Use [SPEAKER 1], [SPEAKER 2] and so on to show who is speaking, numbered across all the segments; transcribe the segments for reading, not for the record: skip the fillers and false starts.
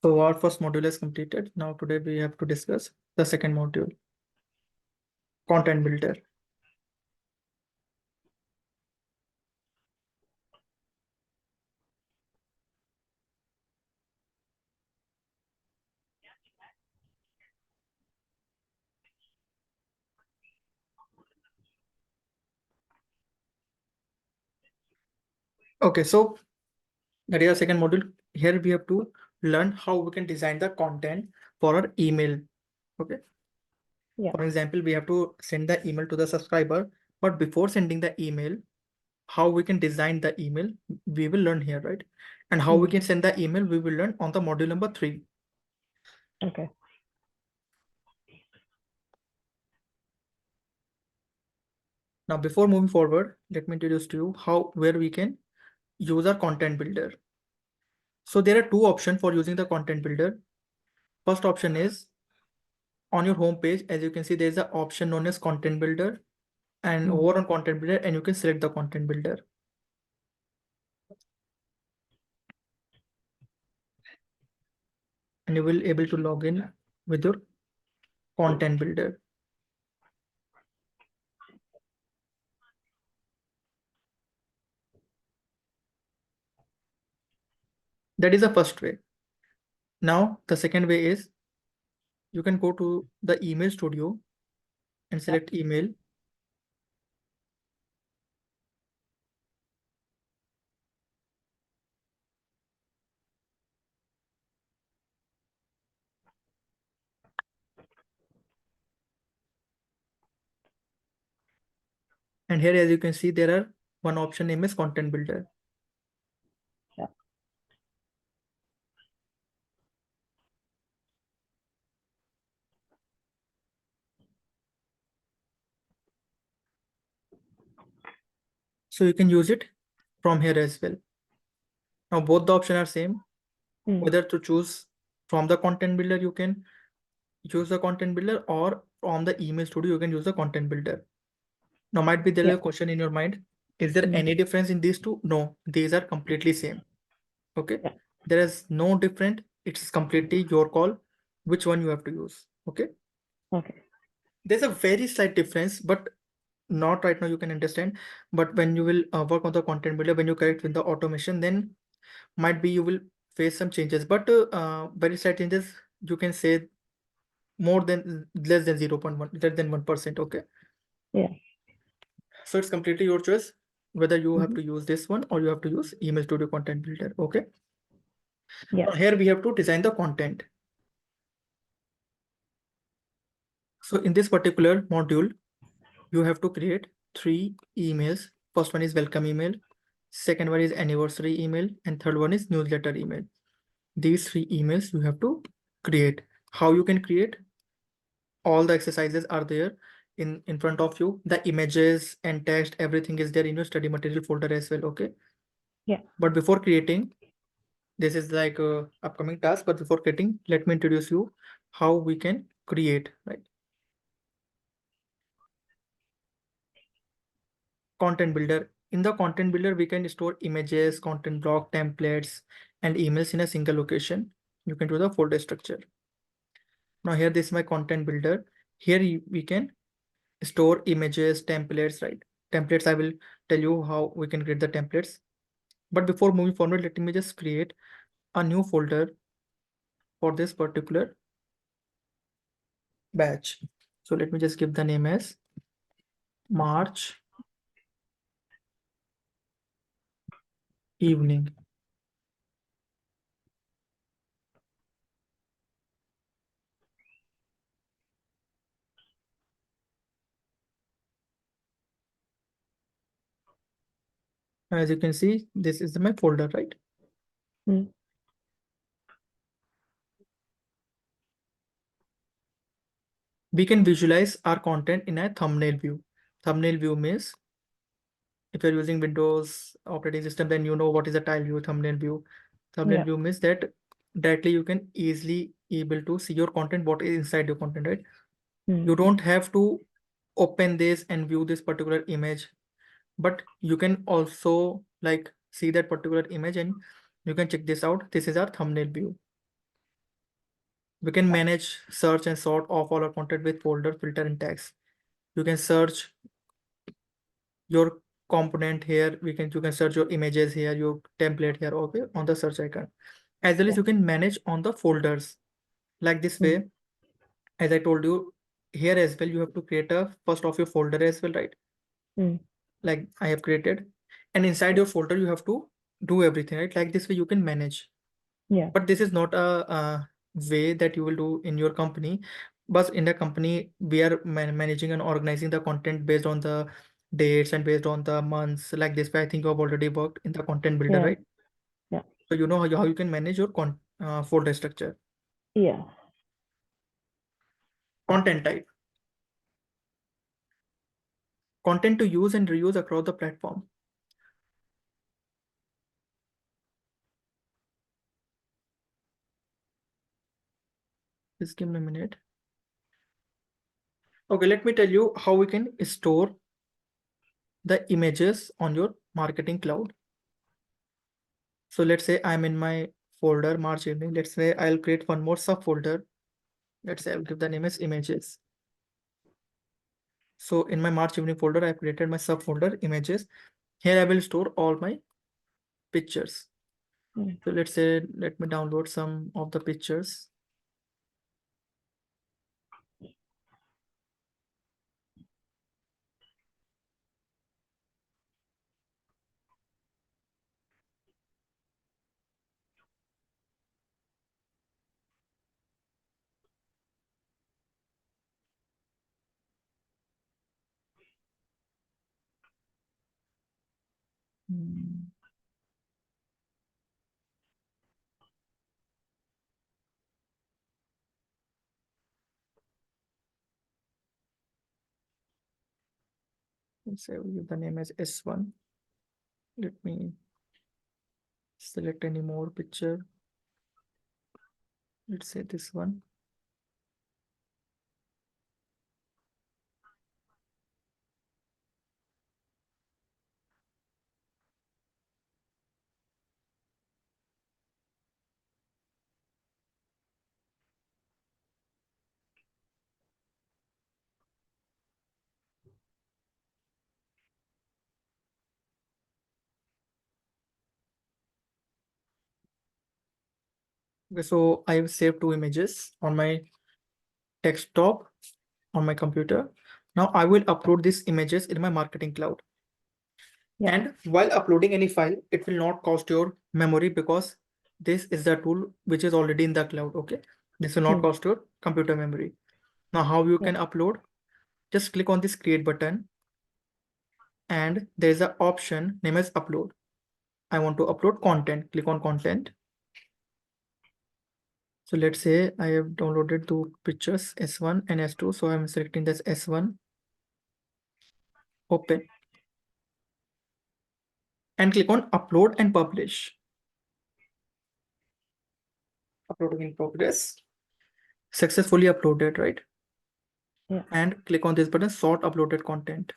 [SPEAKER 1] So our first module is completed. Now today we have to discuss the second module, content builder. Okay, so that is our second module. Here we have to learn how we can design the content for our email. Okay.
[SPEAKER 2] Yeah.
[SPEAKER 1] For example, we have to send the email to the subscriber, but before sending the email, how we can design the email, we will learn here, right? And how we can send the email, we will learn on the module number 3.
[SPEAKER 2] Okay.
[SPEAKER 1] Now, before moving forward, let me introduce to you where we can use our content builder. So there are two options for using the content builder. First option is on your home page. As you can see, there's an option known as content builder, and over on content builder, and you can select the content builder. And you will able to log in with your content builder. That is the first way. Now, the second way is you can go to the email studio and select email. And here, as you can see, there are one option name is content builder.
[SPEAKER 2] Yeah.
[SPEAKER 1] So you can use it from here as well. Now both the options are same. Whether to choose from the content builder, you can use the content builder, or from the email studio, you can use the content builder. Now might be there is a question in your mind. Is there any difference in these two? No, these are completely same. Okay.
[SPEAKER 2] Yeah.
[SPEAKER 1] There is no different. It's completely your call which one you have to use. Okay.
[SPEAKER 2] Okay.
[SPEAKER 1] There's a very slight difference, but not right now you can understand. But when you will work on the content builder, when you connect with the automation, then might be you will face some changes, but very slight changes, you can say more than less than 0.1, less than 1%. Okay.
[SPEAKER 2] Yeah.
[SPEAKER 1] So it's completely your choice whether you have to use this one or you have to use email studio content builder. Okay.
[SPEAKER 2] Yeah.
[SPEAKER 1] Now here we have to design the content. So in this particular module, you have to create 3 emails. First one is welcome email, second one is anniversary email, and third one is newsletter email. These 3 emails you have to create. How you can create? All the exercises are there in front of you. The images and text, everything is there in your study material folder as well. Okay.
[SPEAKER 2] Yeah.
[SPEAKER 1] But before creating, this is like a upcoming task, but before creating, let me introduce you how we can create, right? Content builder. In the content builder, we can store images, content block, templates, and emails in a single location. You can do the folder structure. Now here, this is my content builder. Here we can store images, templates, right? Templates, I will tell you how we can create the templates. But before moving forward, let me just create a new folder for this particular batch. So let me just give the name as March evening. As you can see, this is my folder, right? We can visualize our content in a thumbnail view. Thumbnail view means if you're using Windows operating system, then you know what is a tile view, thumbnail view. Thumbnail view means that directly you can easily able to see your content, what is inside your content, right? You don't have to open this and view this particular image, but you can also like see that particular image and you can check this out. This is our thumbnail view. We can manage, search and sort of all our content with folder, filter and tags. You can search your component here. You can search your images here, your template here, okay, on the search icon. As well as
[SPEAKER 2] Yeah.
[SPEAKER 1] you can manage on the folders like this
[SPEAKER 2] Mm.
[SPEAKER 1] way. As I told you, here as well, you have to create a first of your folder as well, right?
[SPEAKER 2] Mm.
[SPEAKER 1] Like I have created, and inside
[SPEAKER 2] Yeah.
[SPEAKER 1] your folder, you have to do everything, right? Like this way you can manage.
[SPEAKER 2] Yeah.
[SPEAKER 1] But this is not a way that you will do in your company. But in the company, we are managing and organizing the content based on the dates and based on the months. Like this way, I think you have already worked in the content builder,
[SPEAKER 2] Yeah.
[SPEAKER 1] right?
[SPEAKER 2] Yeah.
[SPEAKER 1] So you know how you can manage your folder structure.
[SPEAKER 2] Yeah.
[SPEAKER 1] Content type. Content to use and reuse across the platform. Just give me a minute. Okay, let me tell you how we can store the images on your marketing cloud. So let's say I'm in my folder March evening. Let's say I'll create one more subfolder. Let's say I'll give the name as images. So in my March evening folder, I've created my subfolder images. Here I will store all my pictures.
[SPEAKER 2] Mm.
[SPEAKER 1] So let's say, let me download some of the pictures. Hmm, Let's say I will give the name as S1. Let me select any more picture. Let's say this one. Okay, so I have saved two images on my desktop on my computer. Now I will upload these images in my marketing cloud.
[SPEAKER 2] Yeah.
[SPEAKER 1] And while uploading any file, it will not cost your memory because this is the tool which is already in the cloud. Okay. This will not
[SPEAKER 2] Mm.
[SPEAKER 1] cost your computer memory. Now, how you
[SPEAKER 2] Yeah.
[SPEAKER 1] can upload? Just click on this create button and there's an option name as upload. I want to upload content. Click on content. So let's say I have downloaded two pictures, S1 and S2. So I'm selecting this S1, open, and click on upload and publish. Uploading in progress. Successfully uploaded, right?
[SPEAKER 2] Yeah.
[SPEAKER 1] And click on this button, sort uploaded content.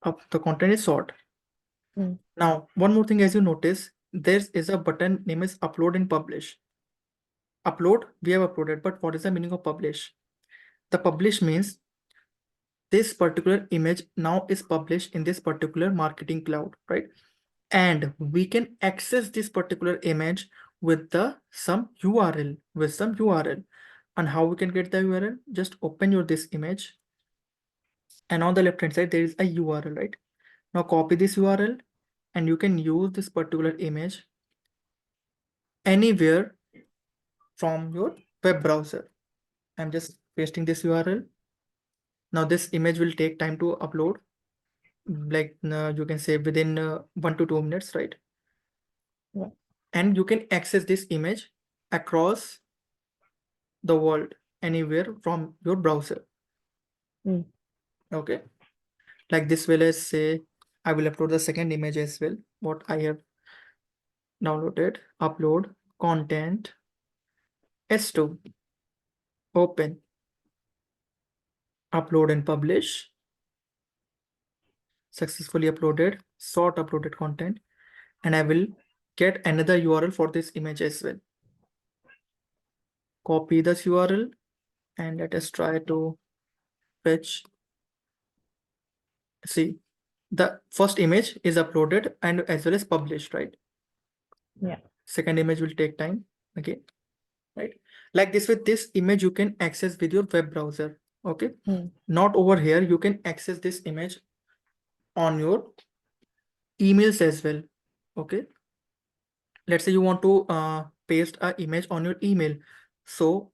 [SPEAKER 1] Up the content is sort.
[SPEAKER 2] Mm.
[SPEAKER 1] Now, one more thing, as you notice, there is a button name is upload and publish. Upload, we have uploaded, but what is the meaning of publish? The publish means this particular image now is published in this particular marketing cloud, right? And we can access this particular image with the some URL, with some URL. And how we can get the URL? Just open your this image, and on the left hand side there is a URL, right? Now copy this URL, and you can use this particular image anywhere from your web browser. I'm just pasting this URL. Now this image will take time to upload, like you can say within 1 to 2 minutes, right?
[SPEAKER 2] Yeah.
[SPEAKER 1] And you can access this image across the world, anywhere from your browser.
[SPEAKER 2] Mm.
[SPEAKER 1] Okay. Like this way, let's say I will upload the second image as well, what I have downloaded. Upload content S2, open, upload and publish. Successfully uploaded, sort uploaded content, and I will get another URL for this image as well. copy this URL and let us try to fetch. See, the first image is uploaded and as well as published, right?
[SPEAKER 2] Yeah.
[SPEAKER 1] Second image will take time again, right? Like this, with this image you can access with your web browser. Okay, not over here. You can access this image on your emails as well. Okay, let's say you want to paste an image on your email. So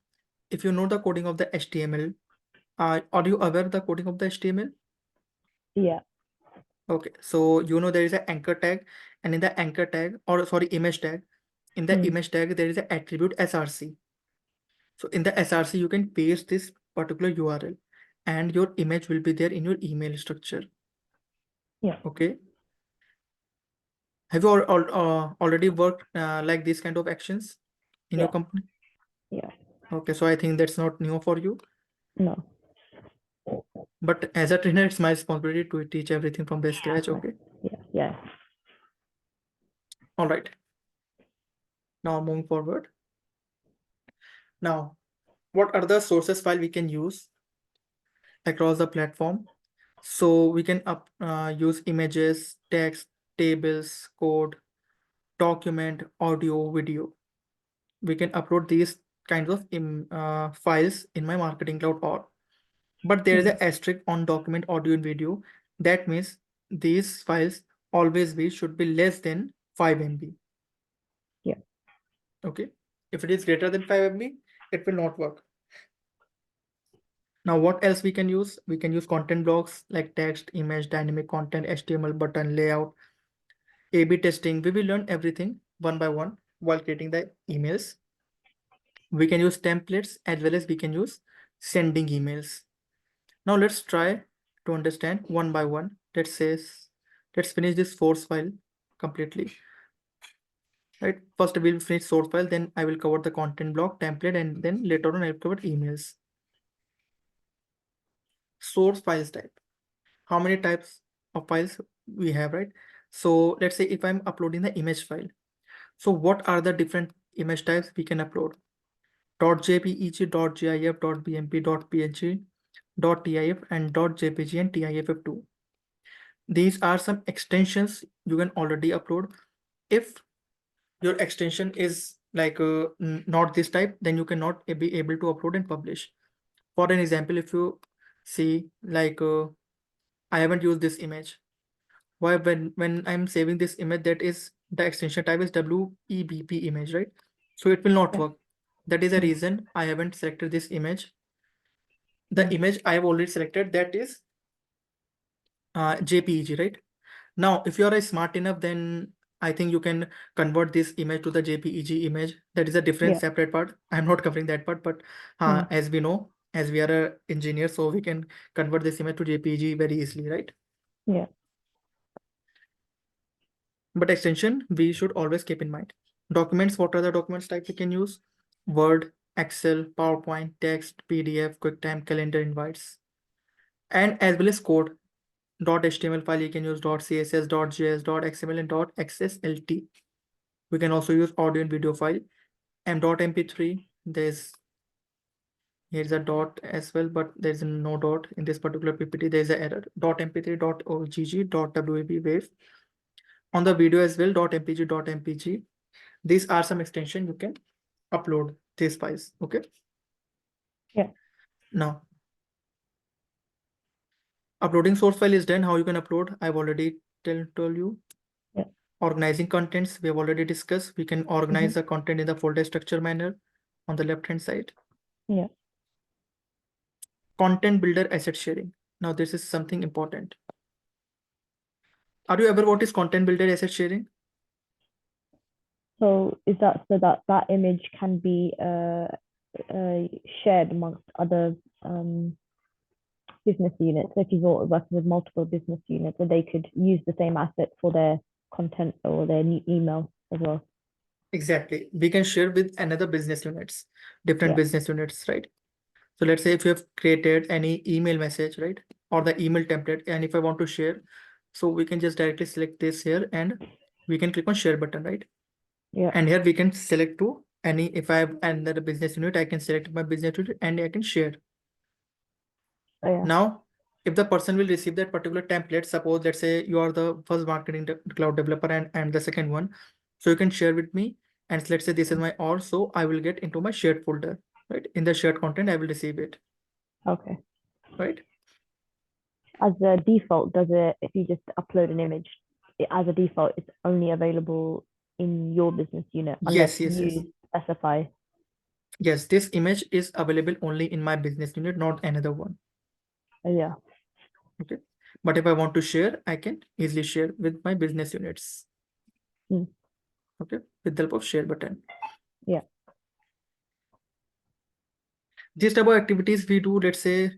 [SPEAKER 1] if you know the coding of the HTML, are you aware of the coding of the HTML?
[SPEAKER 2] Yeah.
[SPEAKER 1] Okay, so you know there is an anchor tag, and in the anchor tag, or sorry, image tag, in the image tag there is an attribute src. So in the src you can paste this particular URL and your image will be there in your email structure.
[SPEAKER 2] Yeah.
[SPEAKER 1] Okay, have you already worked like these kind of actions in your
[SPEAKER 2] Yeah.
[SPEAKER 1] company?
[SPEAKER 2] Yeah.
[SPEAKER 1] Okay, so I think that's not new for you,
[SPEAKER 2] No.
[SPEAKER 1] but as a trainer it's my responsibility to teach everything from the scratch. Okay,
[SPEAKER 2] Yeah. Yeah.
[SPEAKER 1] all right, now moving forward. Now, what are the sources file we can use across the platform? So we can use images, text, tables, code, document, audio, video. We can upload these kinds of files in my marketing cloud, or but there is an asterisk on document, audio, and video. That means these files always should be less than 5 MB.
[SPEAKER 2] Yeah.
[SPEAKER 1] Okay, if it is greater than 5 MB, it will not work. Now, what else we can use? We can use content blocks like text, image, dynamic content, HTML, button, layout, A/B testing. We will learn everything one by one while creating the emails. We can use templates as well as we can use sending emails. Now let's try to understand one by one. Let's finish this source file completely. Right. First we'll finish source file, then I will cover the content block, template, and then later on I'll cover emails. Source files type. How many types of files we have, right? So let's say if I'm uploading the image file. So what are the different image types we can upload? .jpeg, .gif, .bmp, .png, .tif, and .jpg and TIFF2. These are some extensions you can already upload. If your extension is like not this type, then you cannot be able to upload and publish. For an example, if you see like I haven't used this image. Why? When I'm saving this image, that is the extension type is WEBP image, right? So it will not work. That is the reason I haven't selected this image. The image I have already selected, that is JPEG, right? Now, if you are smart enough, then I think you can convert this image to the JPEG image. That is a different separate part. I'm not covering that part, but as we know, as we are an engineer, so we can convert this image to JPEG very easily, right?
[SPEAKER 2] Yeah.
[SPEAKER 1] But extension, we should always keep in mind. Documents, what are the documents type we can use? Word, Excel, PowerPoint, text, PDF, QuickTime, calendar invites. And as well as code. .html file you can use .css, .js, .xml, and .xslt. We can also use audio and video file. And .mp3, here's a dot as well, but there's no dot in this particular PPT. There's an error. .mp3, .ogg, .web wave. On the video as well, .mpg. These are some extension you can upload these files. Okay.
[SPEAKER 2] Yeah.
[SPEAKER 1] Now, uploading source file is done. How you can upload? I've already told you.
[SPEAKER 2] Yeah.
[SPEAKER 1] Organizing contents, we have already discussed. We can organize the content in the folder structure manner on the left hand side.
[SPEAKER 2] Yeah.
[SPEAKER 1] Content builder asset sharing. Now this is something important. Are you ever what is content builder asset sharing?
[SPEAKER 2] So is that so that that image can be shared amongst other business units? So if you're working with multiple business units, so they could use the same asset for their content or their new email as well.
[SPEAKER 1] Exactly. We can share with another business units, different business units, right? So let's say if you have created any email message, right? Or the email template, and if I want to share, so we can just directly select this here and we can click on share button, right?
[SPEAKER 2] Yeah.
[SPEAKER 1] And here we can select to if I have another business unit, I can select my business unit and I can share.
[SPEAKER 2] Oh, yeah.
[SPEAKER 1] Now, if the person will receive that particular template, suppose let's say you are the first marketing cloud developer and the second one, so you can share with me, and let's say this is my or, so I will get into my shared folder, right? In the shared content, I will receive it,
[SPEAKER 2] Okay.
[SPEAKER 1] right?
[SPEAKER 2] As a default, does it, if you just upload an image, as a default, it's only available in your business unit unless
[SPEAKER 1] Yes, yes, yes.
[SPEAKER 2] you specify?
[SPEAKER 1] Yes, this image is available only in my business unit, not another one.
[SPEAKER 2] Oh, yeah.
[SPEAKER 1] Okay. But if I want to share, I can easily share with my business units.
[SPEAKER 2] Mm.
[SPEAKER 1] Okay, with the help of share button.
[SPEAKER 2] Yeah.
[SPEAKER 1] These type of activities we do, let's say,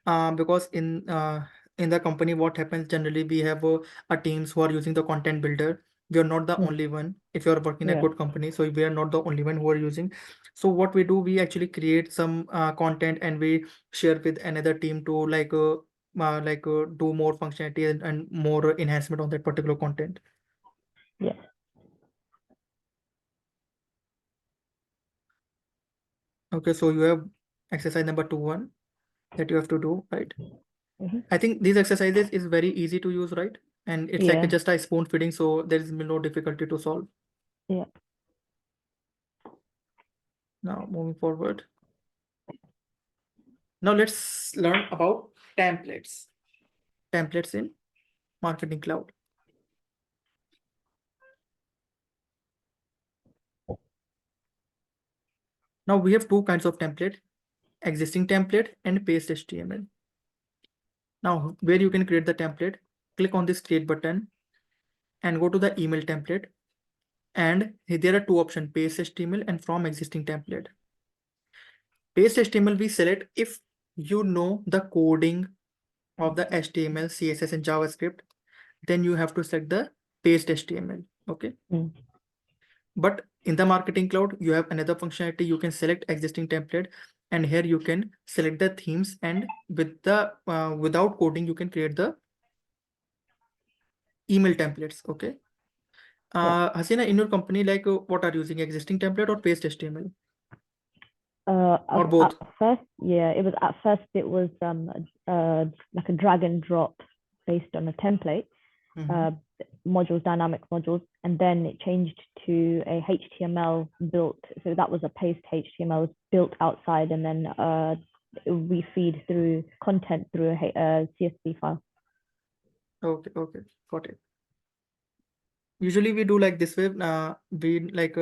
[SPEAKER 1] because in the company, what happens generally, we have a teams who are using the content builder. We are not the
[SPEAKER 2] Mm.
[SPEAKER 1] only one. If you are working in a
[SPEAKER 2] Yeah.
[SPEAKER 1] good company, so we are not the only one who are using. So what we do, we actually create some content and we share with another team to do more functionality and more enhancement on that particular content.
[SPEAKER 2] Yeah.
[SPEAKER 1] Okay, so you have exercise number 2.1 that you have to do, right?
[SPEAKER 2] Mm-hmm.
[SPEAKER 1] I think these exercises is very easy to use, right? And it's like
[SPEAKER 2] Yeah.
[SPEAKER 1] just a spoon feeding, so there is no difficulty to solve.
[SPEAKER 2] Yeah.
[SPEAKER 1] Now moving forward. Now let's learn about templates. Templates in Marketing Cloud. Now we have two kinds of template, existing template and paste HTML. Now where you can create the template, click on this create button and go to the email template. And there are two options, paste HTML and from existing template. Paste HTML we select if you know the coding of the HTML, CSS and JavaScript, then you have to select the paste HTML. Okay.
[SPEAKER 2] Mm.
[SPEAKER 1] But in the Marketing Cloud, you have another functionality. You can select existing template, and here you can select the themes, and with the without coding, you can create the email templates. Okay.
[SPEAKER 2] Yeah.
[SPEAKER 1] Hasina, in your company, like what are you using, existing template or paste HTML or
[SPEAKER 2] At
[SPEAKER 1] both?
[SPEAKER 2] first, yeah, it was like a drag and drop based on a template,
[SPEAKER 1] Mhm.
[SPEAKER 2] modules, dynamic modules, and then it changed to a HTML built. So that was a paste HTML built outside, and then we feed through content through a CSV file.
[SPEAKER 1] Okay, okay, got it. Usually we do like this way. We like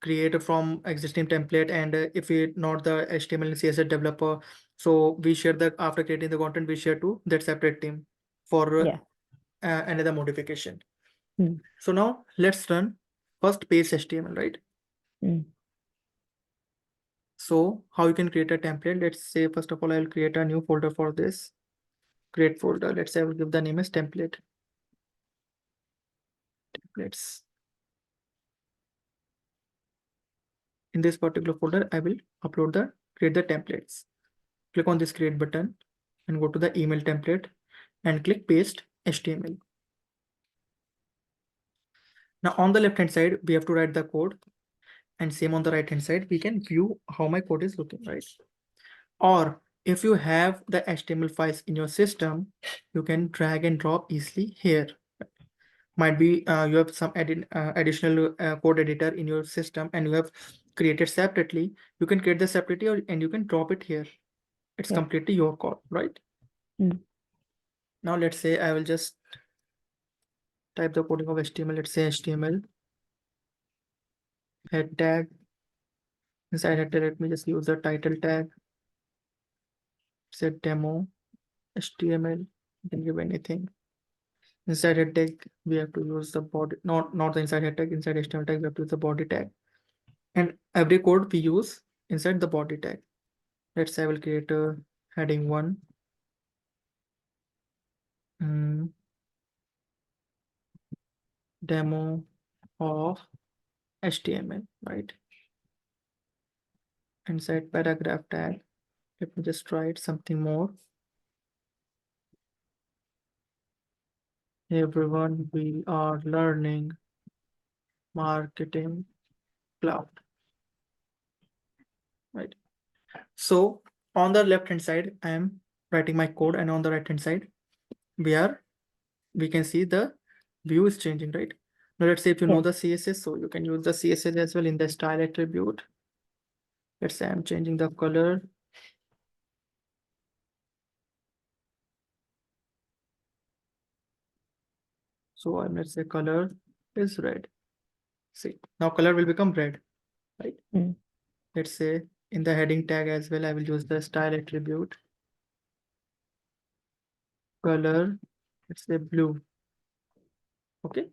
[SPEAKER 1] create from existing template, and if we not the HTML and CSS developer, so we share that after creating the content, we share to that separate team for
[SPEAKER 2] Yeah.
[SPEAKER 1] another modification.
[SPEAKER 2] Mm.
[SPEAKER 1] So now let's run first page HTML, right?
[SPEAKER 2] Mm.
[SPEAKER 1] So how you can create a template? Let's say first of all, I will create a new folder for this. Create folder. Let's say I will give the name as template. Templates. In this particular folder, I will upload the create the templates. Click on this create button and go to the email template and click paste HTML. Now on the left hand side, we have to write the code, and same on the right hand side, we can view how my code is looking, right? Or if you have the HTML files in your system, you can drag and drop easily here. Might be you have some additional code editor in your system and you have created separately. You can create the separately and you can drop it here. It's
[SPEAKER 2] Yeah.
[SPEAKER 1] completely your code, right?
[SPEAKER 2] Mm.
[SPEAKER 1] Now let's say I will just type the coding of HTML. Let's say HTML head tag. Inside head tag, let me just use the title tag. Say demo HTML. You can give anything. Inside head tag, we have to use the body, not the inside head tag. Inside HTML tag, we have to use the body tag. And every code we use inside the body tag. Let's say I will create a heading 1. Demo of HTML, right? Inside paragraph tag, let me just write something more. Hey everyone, we are learning Marketing Cloud. right? So on the left hand side, I am writing my code, and on the right hand side, we can see the view is changing, right? Now let's say if you know
[SPEAKER 2] Yeah.
[SPEAKER 1] the CSS, so you can use the CSS as well in the style attribute. Let's say I'm changing the color. So let's say color is red. See, now color will become red, right?
[SPEAKER 2] Mm.
[SPEAKER 1] Let's say in the heading tag as well, I will use the style attribute. Color, let's say blue. Okay.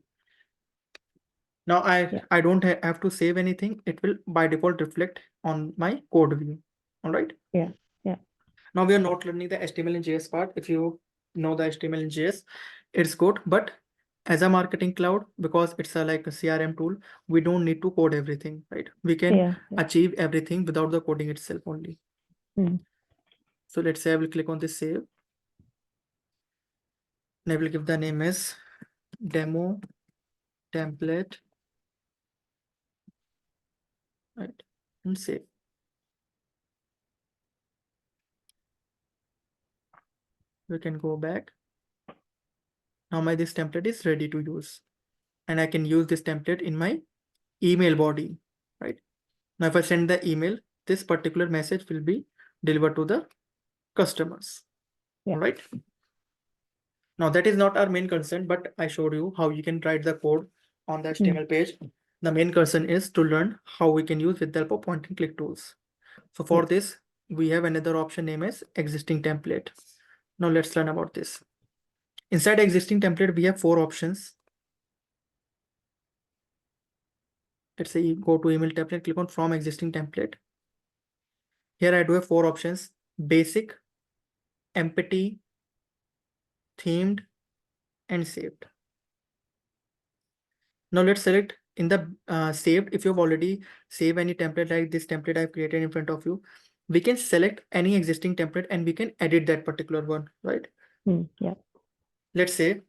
[SPEAKER 1] Now
[SPEAKER 2] Yeah.
[SPEAKER 1] I don't have to save anything. It will by default reflect on my code view. All right.
[SPEAKER 2] Yeah. Yeah.
[SPEAKER 1] Now we are not learning the HTML and JS part. If you know the HTML and JS, it's good. But as a marketing cloud, because it's a like a CRM tool, we don't need to code everything, right? We can
[SPEAKER 2] Yeah. Yeah.
[SPEAKER 1] achieve everything without the coding itself only.
[SPEAKER 2] Mm.
[SPEAKER 1] So let's say I will click on this save. And I will give the name as demo template, right? And save. We can go back. Now this template is ready to use, and I can use this template in my email body, right? Now if I send the email, this particular message will be delivered to the customers.
[SPEAKER 2] Yeah.
[SPEAKER 1] All right. Now that is not our main concern, but I showed you how you can write the code on the HTML page. The main concern is to learn how we can use with the help of point and click tools. So for
[SPEAKER 2] Yeah.
[SPEAKER 1] this, we have another option named as existing template. Now let's learn about this. Inside existing template, we have 4 options. Let's say you go to email template, click on from existing template. Here I do have 4 options: basic, empty, themed, and saved. Now let's select in the saved. If you've already saved any template like this template I've created in front of you, we can select any existing template and we can edit that particular one, right?
[SPEAKER 2] Yeah.
[SPEAKER 1] Let's say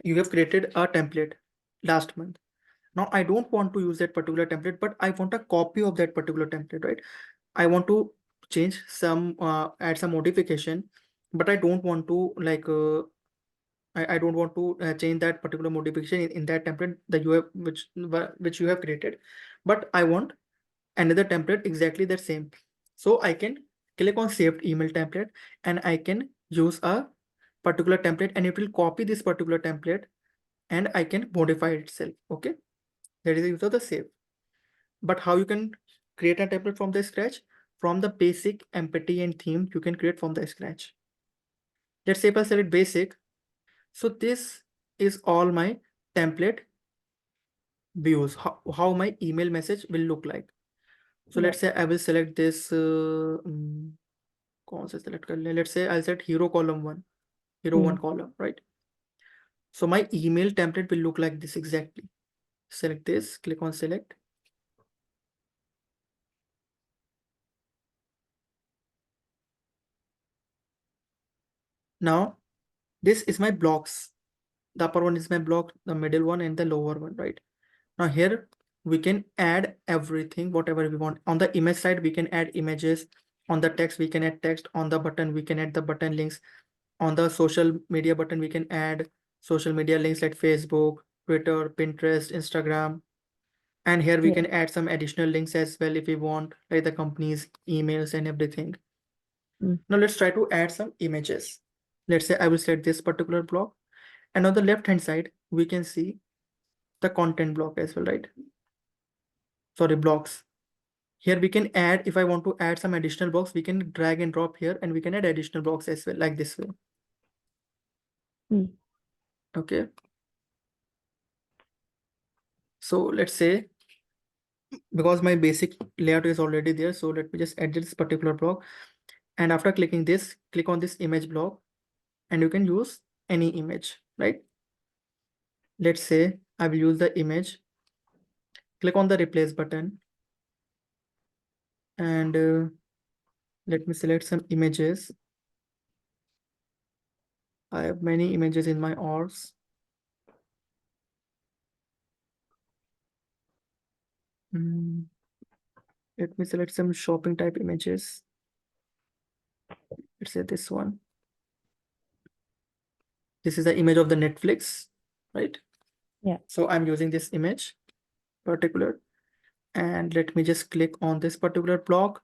[SPEAKER 1] you have created a template last month. Now I don't want to use that particular template, but I want a copy of that particular template, right? I want to change some, add some modification, but I don't want to like I don't want to change that particular modification in that template that you have which you have created, but I want another template exactly the same. So I can click on saved email template and I can use a particular template and it will copy this particular template and I can modify itself. Okay, that is the use of the save. But how you can create a template from the scratch? From the basic, empty, and theme, you can create from the scratch. Let's say if I select basic, so this is all my template views, how my email message will look like. So
[SPEAKER 2] Yeah.
[SPEAKER 1] let's say I will select this कौन सा select कर लें? Let's say I'll select hero column 1, hero 1 column, right? So my email template will look like this exactly. Select this, click on select. Now this is my blocks. The upper one is my block, the middle one and the lower one, right? Now here we can add everything, whatever we want. On the image side, we can add images. On the text, we can add text. On the button, we can add the button links. On the social media button, we can add social media links like Facebook, Twitter, Pinterest, Instagram. And here we
[SPEAKER 2] Yeah.
[SPEAKER 1] can add some additional links as well if we want, like the company's emails and everything. Now let's try to add some images. Let's say I will select this particular block. And on the left hand side, we can see the content block as well, right? Sorry, blocks. Here we can add, if I want to add some additional blocks, we can drag and drop here and we can add additional blocks as well, like this way. Okay. So let's say, because my basic layout is already there, so let me just add this particular block. And after clicking this, click on this image block and you can use any image, right? Let's say I will use the image. Click on the replace button and let me select some images. I have many images in my orgs. Let me select some shopping type images. Let's say this one. This is the image of the Netflix, right?
[SPEAKER 2] Yeah.
[SPEAKER 1] So I'm using this image particular, and let me just click on this particular block,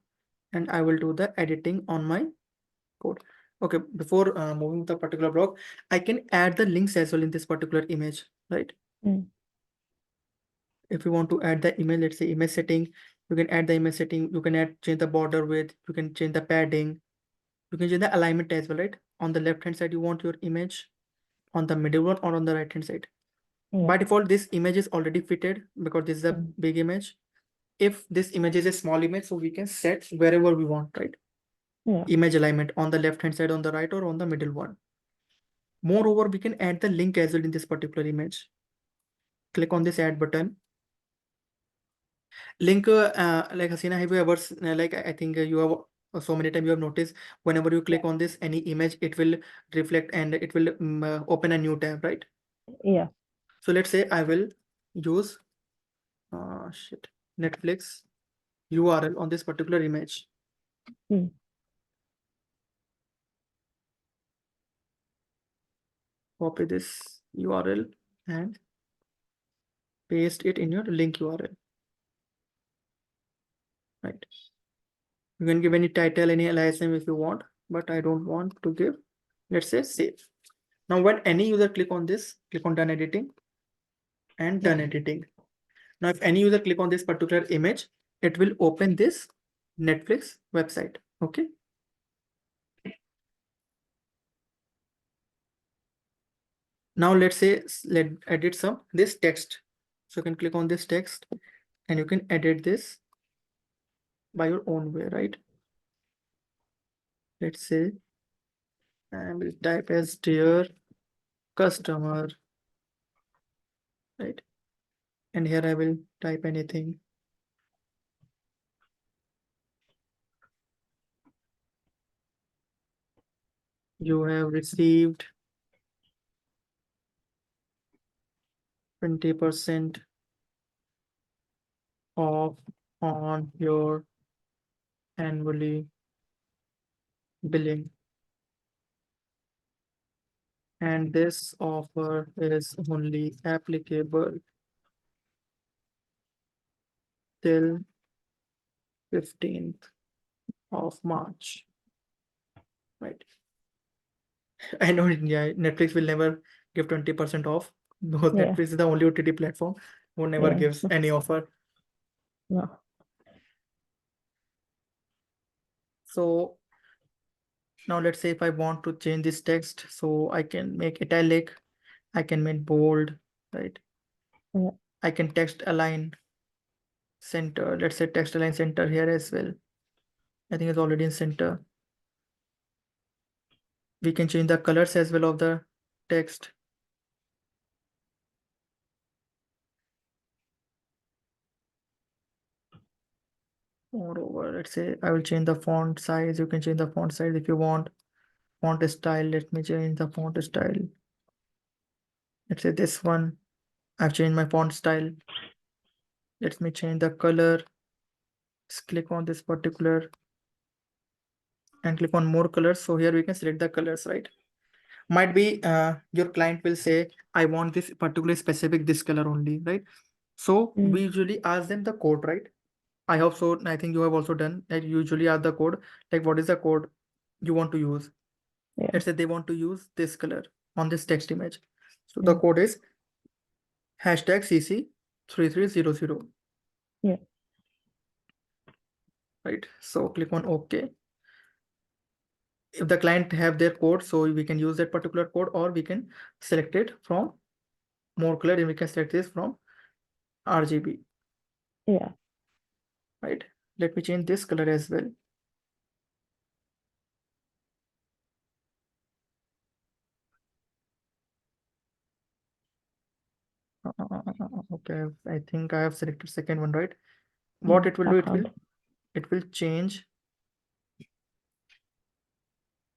[SPEAKER 1] and I will do the editing on my code. Okay, before moving the particular block, I can add the links as well in this particular image, right?
[SPEAKER 2] Mm.
[SPEAKER 1] If you want to add the image, let's say image setting, you can add the image setting, you can change the border width, you can change the padding, you can change the alignment as well, right? On the left hand side, you want your image, on the middle one, or on the right hand side.
[SPEAKER 2] Yeah.
[SPEAKER 1] By default, this image is already fitted because this is a big image. If this image is a small image, so we can set wherever we want, right?
[SPEAKER 2] Yeah.
[SPEAKER 1] Image alignment on the left hand side, on the right, or on the middle one. Moreover, we can add the link as well in this particular image. Click on this add button. Link, like Hasina, have you ever, like I think you have so many times you have noticed whenever you click on this any image, it will reflect and it will open a new tab, right?
[SPEAKER 2] Yeah.
[SPEAKER 1] So let's say I will use Netflix URL on this particular image.
[SPEAKER 2] Mm.
[SPEAKER 1] Copy this URL and paste it in your link URL, right? You can give any title, any LISM if you want, but I don't want to give. Let's say save. Now when any user click on this, click on done editing and done editing. Now if any user click on this particular image, it will open this Netflix website. Okay. Now let's say let edit some this text. So you can click on this text and you can edit this by your own way, right? Let's say I will type as dear customer, right? And here I will type anything. You have received 20% off on your annually billing. And this offer is only applicable till 15th of March, right? I know, yeah, Netflix will never give 20% off because
[SPEAKER 2] Yeah.
[SPEAKER 1] Netflix is the only OTT platform who never
[SPEAKER 2] Yeah.
[SPEAKER 1] gives any offer.
[SPEAKER 2] No.
[SPEAKER 1] So now let's say if I want to change this text, so I can make italic, I can make bold, right?
[SPEAKER 2] Yeah.
[SPEAKER 1] I can text align center. Let's say text align center here as well. I think it's already in center. We can change the colors as well of the text. Moreover, let's say I will change the font size. You can change the font size if you want. Font style, let me change the font style. Let's say this one. I've changed my font style. Let me change the color. Just click on this particular and click on more colors. So here we can select the colors, right? Might be your client will say, I want this particular specific this color only, right? So we usually ask them the code, right? I hope so. I think you have also done that. You usually ask the code, like what is the code you want to use?
[SPEAKER 2] Yeah.
[SPEAKER 1] Let's say they want to use this color on this text image. So the code is hashtag CC3300,
[SPEAKER 2] Yeah.
[SPEAKER 1] right? So click on OK. If the client have their code, so we can use that particular code, or we can select it from more color and we can select this from RGB,
[SPEAKER 2] Yeah.
[SPEAKER 1] right? Let me change this color as well. Okay, I think I have selected second one, right? What it will do, it will change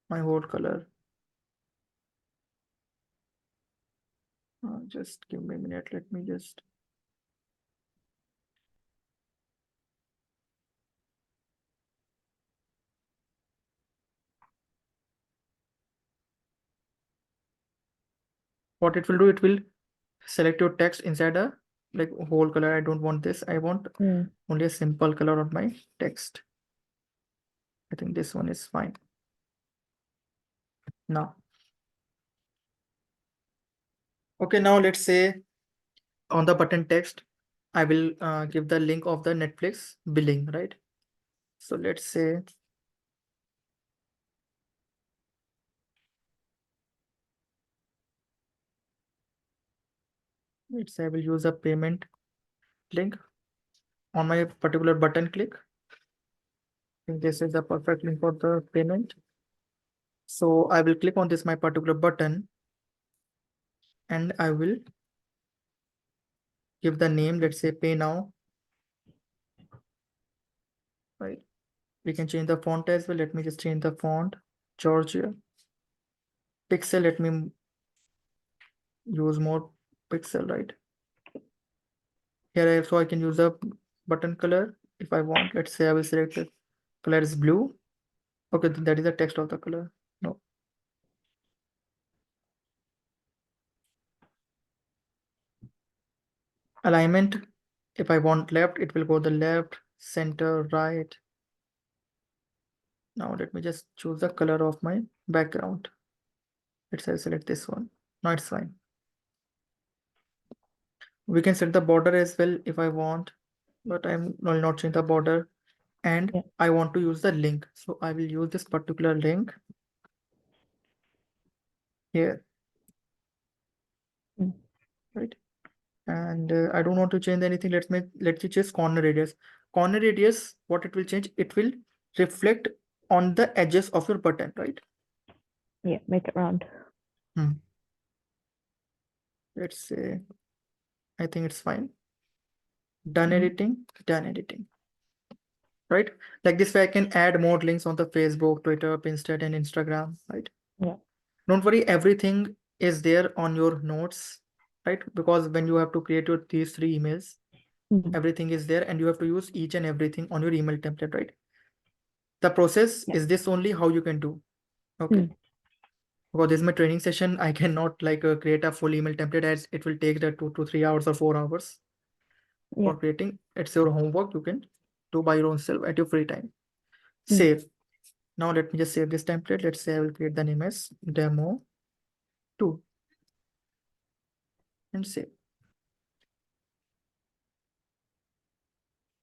[SPEAKER 1] my whole color. Just give me a minute. Let me just. What it will do, it will select your text inside a like whole color. I don't want this. I want only a simple color on my text. I think this one is fine. Now, okay, now let's say on the button text, I will give the link of the Netflix billing, right? So let's say I will use a payment link on my particular button click. I think this is the perfect link for the payment. So I will click on this my particular button and I will give the name, let's say pay now, right? We can change the font as well. Let me just change the font, Georgia. Pixel, let me use more pixel, right? Here also I can use a button color if I want. Let's say I will select the color is blue. Okay, that is the text of the color. No. Alignment, if I want left, it will go the left, center, right. Now let me just choose the color of my background. Let's say I select this one. Now it's fine. We can set the border as well if I want, but I will not change the border. And I want to use the link. So I will use this particular link here, right? And I don't want to change anything. Let's you change corner radius. Corner radius, what it will change, it will reflect on the edges of your button, right?
[SPEAKER 2] Yeah, make it round.
[SPEAKER 1] Let's say, I think it's fine. Done editing, right? Like this way I can add more links on the Facebook, Twitter, Pinterest, and Instagram, right?
[SPEAKER 2] Yeah.
[SPEAKER 1] Don't worry, everything is there on your notes, right? Because when you have to create these 3 emails, everything is there and you have to use each and everything on your email template, right? The process is this only how you can do. Okay. Because this is my training session, I cannot like create a full email template as it will take the 2 to 3 hours or 4 hours for creating. It's your homework. You can do by your own self at your free time. Save. Now let me just save this template. Let's say I will create the name as demo 2 and save.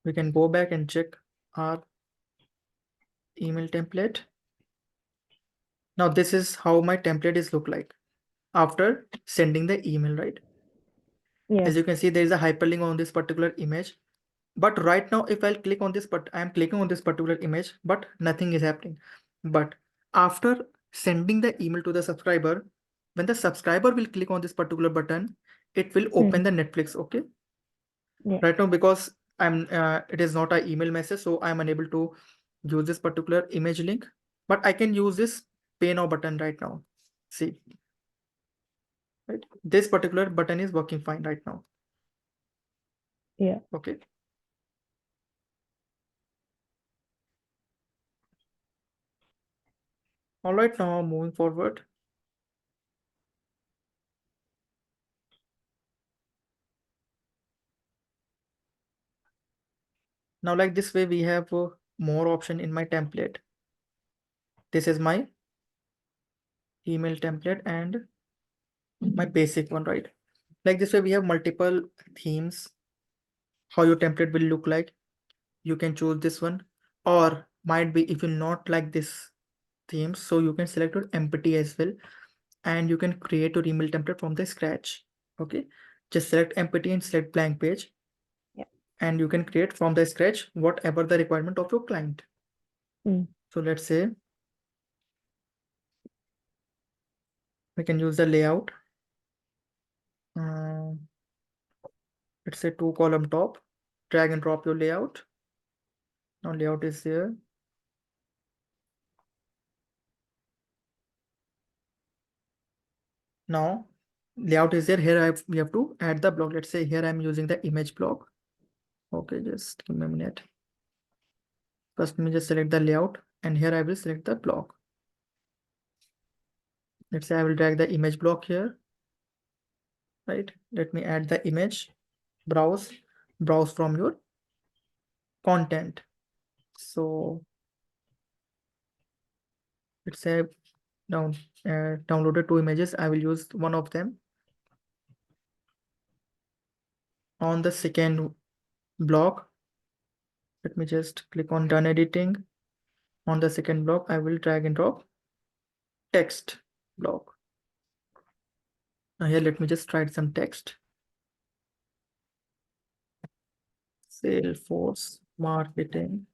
[SPEAKER 1] We can go back and check our email template. Now this is how my template is look like after sending the email, right? As you can see, there is a hyperlink on this particular image. But right now, if I'll click on this, but I'm clicking on this particular image, but nothing is happening. But after sending the email to the subscriber, when the subscriber will click on this particular button, it will open the Netflix. Okay. Right now, because it is not an email message, so I'm unable to use this particular image link, but I can use this pay now button right now. See, right? This particular button is working fine right now.
[SPEAKER 2] Yeah.
[SPEAKER 1] Okay. All right, now moving forward. Now like this way, we have more option in my template. This is my email template and my basic one, right? Like this way, we have multiple themes. How your template will look like. You can choose this one, or might be if you not like this theme, so you can select your empty as well, and you can create your email template from the scratch. Okay, just select empty and select blank page. And you can create from the scratch whatever the requirement of your client. So let's say we can use the layout. Let's say 2-column top, drag and drop your layout. Now layout is there. Now layout is there. Here we have to add the block. Let's say here I'm using the image block. Okay, just give me a minute. First, let me just select the layout, and here I will select the block. Let's say I will drag the image block here. right? Let me add the image, browse from your content. So let's say downloaded 2 images. I will use one of them. On the second block, let me just click on done editing. On the second block, I will drag and drop text block. Now here, let me just write some text. Salesforce Marketing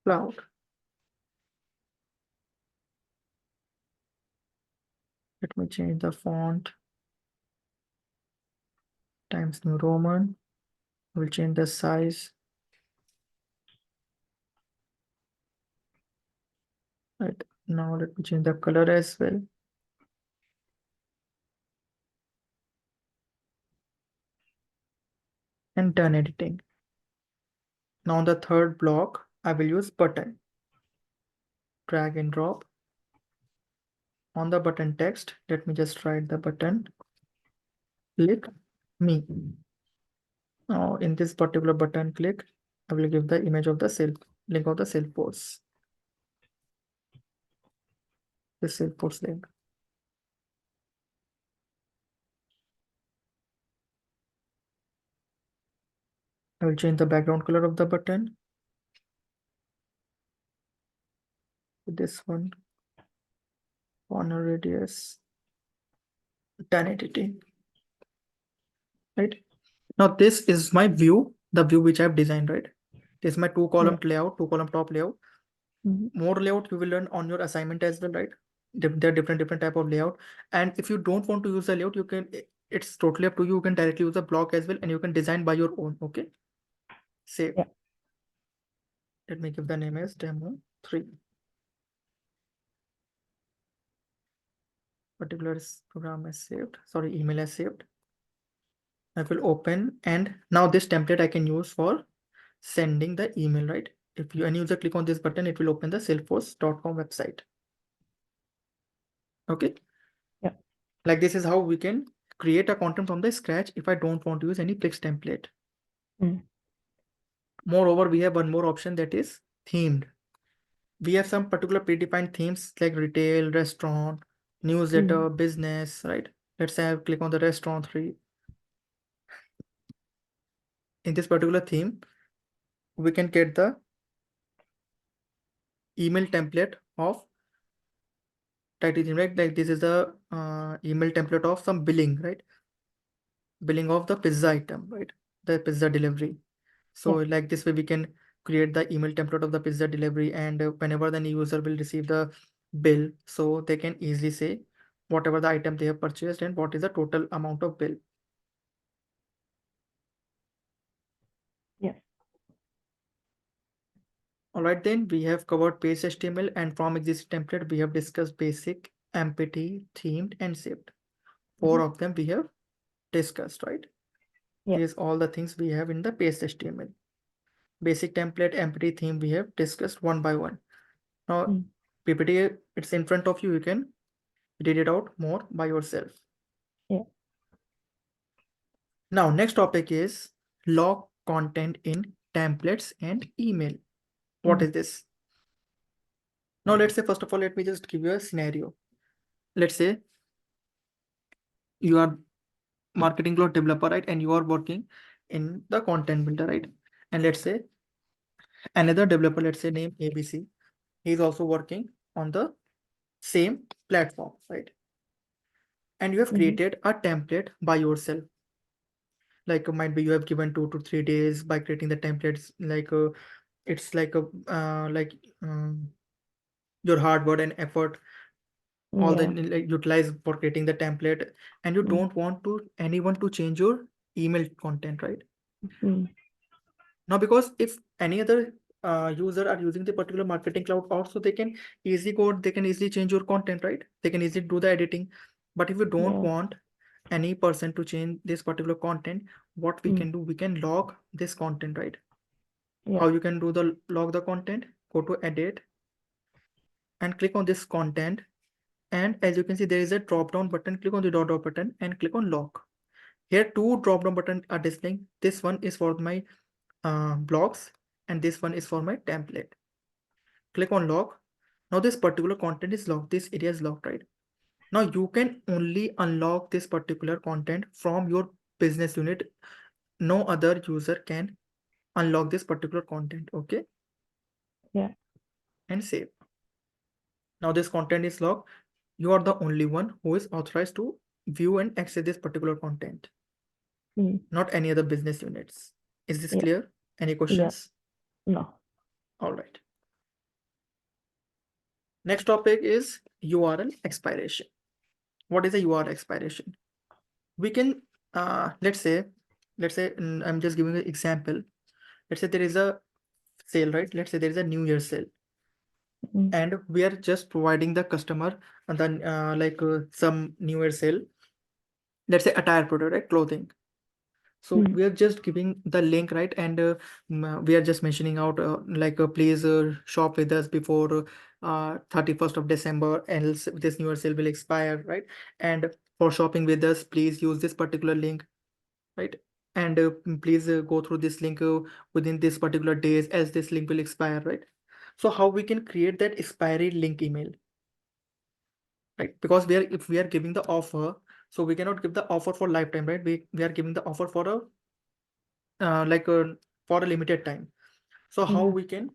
[SPEAKER 1] Cloud. Let me change the font. Times New Roman. I will change the size. Right. Now let me change the color as well. And done editing. Now on the third block, I will use button. Drag and drop. On the button text, let me just write the button. Click me. Now in this particular button click, I will give the image of the link of the Salesforce. The Salesforce link. I will change the background color of the button. This one. Corner radius. Done editing. Right. Now this is my view, the view which I have designed, right? This is my 2-column layout, 2-column top layout. More layout you will learn on your assignment as well, right? There are different type of layout. And if you don't want to use the layout, you can, it's totally up to you. You can directly use a block as well, and you can design by your own. Okay. Save.
[SPEAKER 2] Yeah.
[SPEAKER 1] Let me give the name as demo 3. Particular program is saved. Sorry, email is saved. I will open, and now this template I can use for sending the email, right? If you any user click on this button, it will open the salesforce.com website. Okay.
[SPEAKER 2] Yeah.
[SPEAKER 1] Like this is how we can create a content from the scratch if I don't want to use any fixed template. Moreover, we have one more option, that is themed. We have some particular predefined themes like retail, restaurant, newsletter, business, right? Let's say I click on the restaurant 3. In this particular theme, we can get the email template of title theme, right? Like this is the email template of some billing, right? Billing of the pizza item, right? The pizza delivery. So like this way we can create the email template of the pizza delivery, and whenever the new user will receive the bill, so they can easily say whatever the item they have purchased and what is the total amount of bill.
[SPEAKER 2] Yeah.
[SPEAKER 1] All right, then we have covered page HTML, and from existing template we have discussed basic, empty, themed, and shaped. 4 of them we have discussed, right?
[SPEAKER 2] Yeah.
[SPEAKER 1] These all the things we have in the page HTML. Basic template, empty, theme we have discussed one by one. Now PPT, it's in front of you. You can read it out more by yourself.
[SPEAKER 2] Yeah.
[SPEAKER 1] Now, next topic is log content in templates and email. What is this? Now, let's say, first of all, let me just give you a scenario. Let's say you are marketing cloud developer, right? And you are working in the content builder, right? And let's say another developer, let's say name ABC, he's also working on the same platform, right? And you have created a template by yourself. Like might be you have given 2 to 3 days by creating the templates. Like it's like a your hard work and effort, all the like utilize for creating the template, and you don't want to anyone to change your email content, right? Now, because if any other user are using the particular marketing cloud also, they can easily change your content, right? They can easily do the editing. But if you don't want any person to change this particular content, what we can do, we can log this content, right? How you can do the log the content? Go to edit and click on this content, And as you can see, there is a drop down button. Click on the dot button and click on lock. Here two drop down buttons are displaying. This one is for my blocks and this one is for my template. Click on lock. Now this particular content is locked. This area is locked, right? Now you can only unlock this particular content from your business unit. No other user can unlock this particular content. Okay.
[SPEAKER 2] Yeah.
[SPEAKER 1] And save. Now this content is locked. You are the only one who is authorized to view and access this particular content, not any other business units. Is this clear? Any questions?
[SPEAKER 2] No.
[SPEAKER 1] All right. Next topic is URL expiration. What is a URL expiration? We can, let's say, I'm just giving an example. Let's say there is a sale, right? Let's say there is a New Year sale. And we are just providing the customer and then some New Year sale. Let's say attire product, right? Clothing. So we are just giving the link, right? And we are just mentioning out please shop with us before 31st of December, else this New Year sale will expire, right? And for shopping with us, please use this particular link, right? And please go through this link within this particular days, as this link will expire, right? So how we can create that expiry link email, right? Because if we are giving the offer, so we cannot give the offer for lifetime, right? We are giving the offer for a for a limited time. So how we can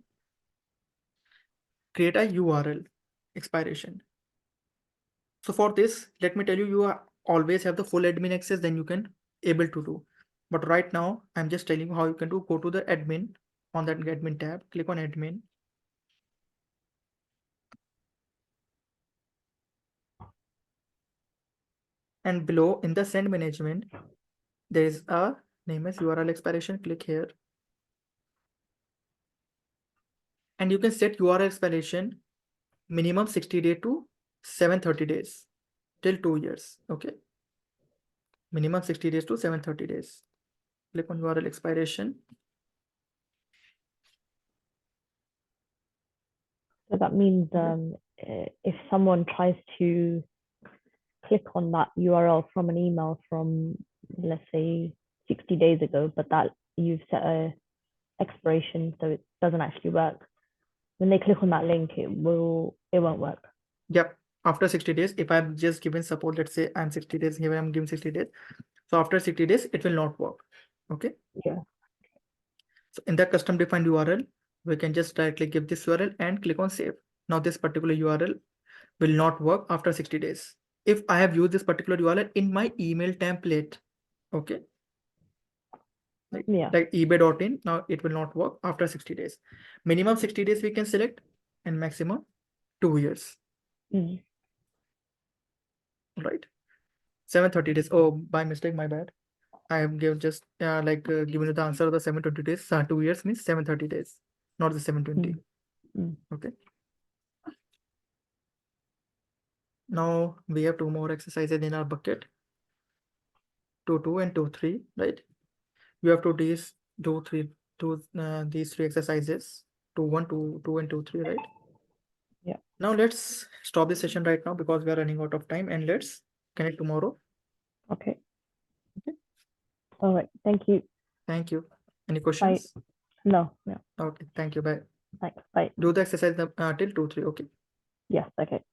[SPEAKER 1] create a URL expiration? So for this, let me tell you, you always have the full admin access, then you can able to do. But right now, I'm just telling you how you can do. Go to the admin on that admin tab, click on admin. And below in the send management, there is a name as URL expiration. Click here. And you can set URL expiration minimum 60 days to 730 days till 2 years. Okay. Minimum 60 days to 730 days. Click on URL expiration.
[SPEAKER 2] So that means if someone tries to click on that URL from an email from, let's say, 60 days ago, but that you've set a expiration so it doesn't actually work, when they click on that link, it won't work.
[SPEAKER 1] Yep. After 60 days, if I'm just given support, let's say I'm 60 days, here I'm giving 60 days. So after 60 days, it will not work. Okay.
[SPEAKER 2] Yeah.
[SPEAKER 1] So in the custom defined URL, we can just directly give this URL and click on save. Now this particular URL will not work after 60 days. If I have used this particular URL in my email template, okay, like ebay.in, now it will not work after 60 days. Minimum 60 days we can select and maximum 2 years. Right. 730 days. Oh, by mistake, my bad. I have given just given you the answer of the 720 days. 2 years means 730 days, not the 720. Okay. Now we have 2 more exercises in our bucket. 2.2 and 2.3, right? You have to do these 3 exercises. 2.1, 2.2 and 2.3, right?
[SPEAKER 2] Yeah.
[SPEAKER 1] Now let's stop this session right now because we are running out of time, and let's connect tomorrow.
[SPEAKER 2] Okay. All right. Thank you.
[SPEAKER 1] Thank you. Any questions?
[SPEAKER 2] Bye. No.
[SPEAKER 1] Okay. Thank you. Bye.
[SPEAKER 2] Thanks. Bye.
[SPEAKER 1] Do the exercise till 2.3. Okay.
[SPEAKER 2] Yes. Okay.